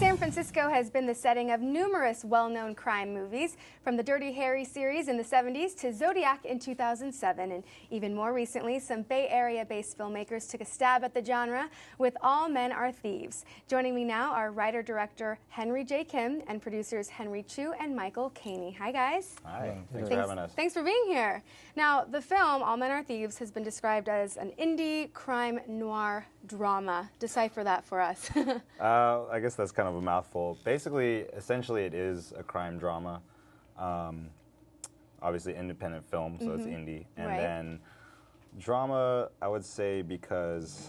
San Francisco has been the setting of numerous well-known crime movies, from the Dirty Harry series in the 70s to Zodiac in 2007. And even more recently, some Bay Area-based filmmakers took a stab at the genre with All Men Are Thieves. Joining me now are writer-director Henry J. Kim and producers Chu and Mike Kaney. Hi, guys. Hi. Thanks for having us. Thanks for being here. Now, the film All Men Are Thieves has been described as an indie crime noir drama. Decipher that for us. I guess that's kind of a mouthful. Basically, essentially, it is a crime drama. Obviously, independent film, so it's indie. And then drama, I would say, because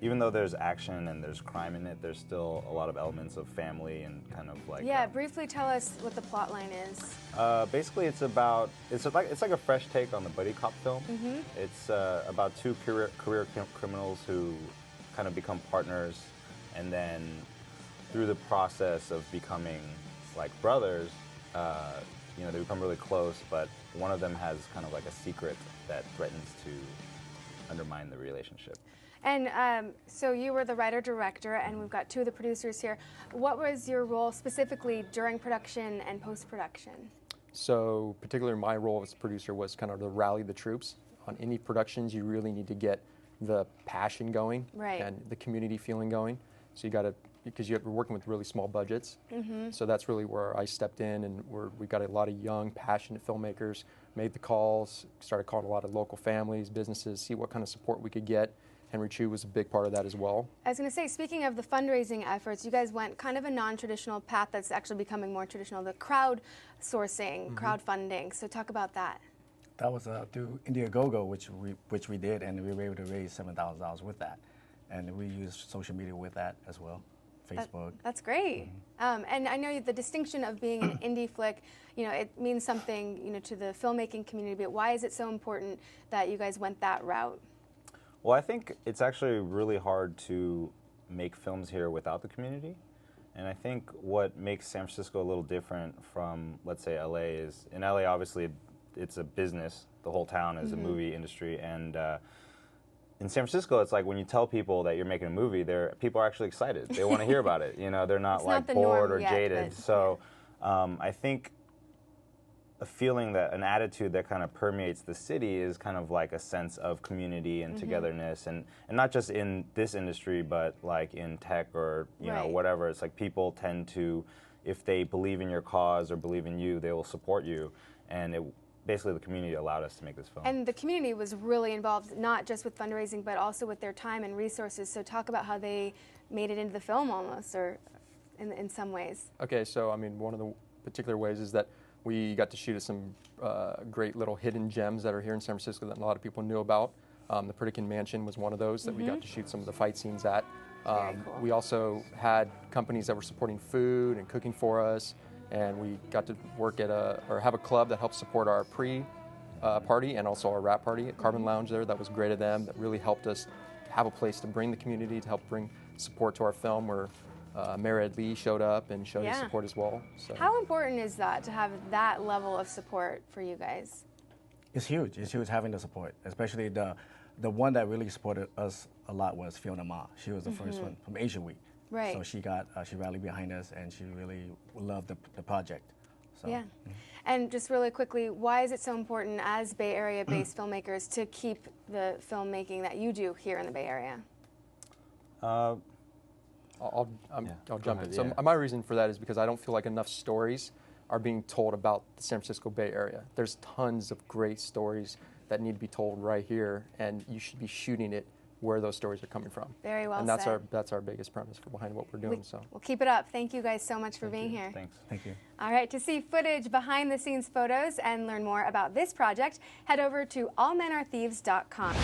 even though there's action and there's crime in it, there's still a lot of elements of family and kind of like... Yeah, briefly tell us what the plot line is. Basically, it's like a fresh take on the buddy cop film. It's about two career criminals who kind of become partners, and then through the process of becoming like brothers, they become really close, but one of them has kind of like a secret that threatens to undermine the relationship. And so you were the writer-director, and we've got two of the producers here. What was your role specifically during production and post-production? So particularly my role as producer was kind of to rally the troops. On any productions, you really need to get the passion going and the community feeling going. So you got to, because you're working with really small budgets. So that's really where I stepped in, and we got a lot of young, passionate filmmakers, made the calls, started calling a lot of local families, businesses, see what kind of support we could get. Henry Chu was a big part of that as well. I was going to say, speaking of the fundraising efforts, you guys went kind of a non-traditional path that's actually becoming more traditional, the crowdsourcing, crowdfunding. So talk about that. That was through Indiegogo, which we did, and we were able to raise $7,000 with that. And we used social media with that as well, Facebook. That's great. And I know the distinction of being an indie flick, it means something, to the filmmaking community, but why is it so important that you guys went that route? Well, I think it's actually really hard to make films here without the community. And I think what makes San Francisco a little different from, let's say, LA is, in LA, obviously, it's a business. The whole town is a movie industry. And in San Francisco, it's like when you tell people that you're making a movie, people are actually excited. They want to hear about it. They're not like bored or jaded. So I think a feeling an attitude that kind of permeates the city is kind of like a sense of community and togetherness, and not just in this industry, but like in tech or whatever. It's like people tend to, if they believe in your cause or believe in you, they will support you, and basically the community allowed us to make this film. And the community was really involved, not just with fundraising, but also with their time and resources. So talk about how they made it into the film almost, or in some ways. Okay, so I mean, one of the particular ways is that we got to shoot at some great little hidden gems that are here in San Francisco that a lot of people knew about. The Pritikin Mansion was one of those that we got to shoot some of the fight scenes at. Very cool. We also had companies that were supporting food and cooking for us, and we got to work at have a club that helped support our pre-party and also our wrap party at Carbon Lounge there. That was great of them. That really helped us have a place to bring the community, to help bring support to our film, where Mayor Ed Lee showed up and showed his support as well. So. How important is that, to have that level of support for you guys? It's huge. It's huge having the support, especially the one that really supported us a lot was Fiona Ma. She was the first one from Asian Week. Right. So she rallied behind us, and she really loved the project. So, yeah. And just really quickly, why is it so important as Bay Area-based filmmakers to keep the filmmaking that you do here in the Bay Area? I'll jump in. So my reason for that is because I don't feel like enough stories are being told about the San Francisco Bay Area. There's tons of great stories that need to be told right here, and you should be shooting it where those stories are coming from. Very well said. And that's our biggest premise behind what we're doing. We'll keep it up. Thank you guys so much for being here. Thanks. Thank you. All right, to see footage, behind-the-scenes photos, and learn more about this project, head over to allmenareThieves.com.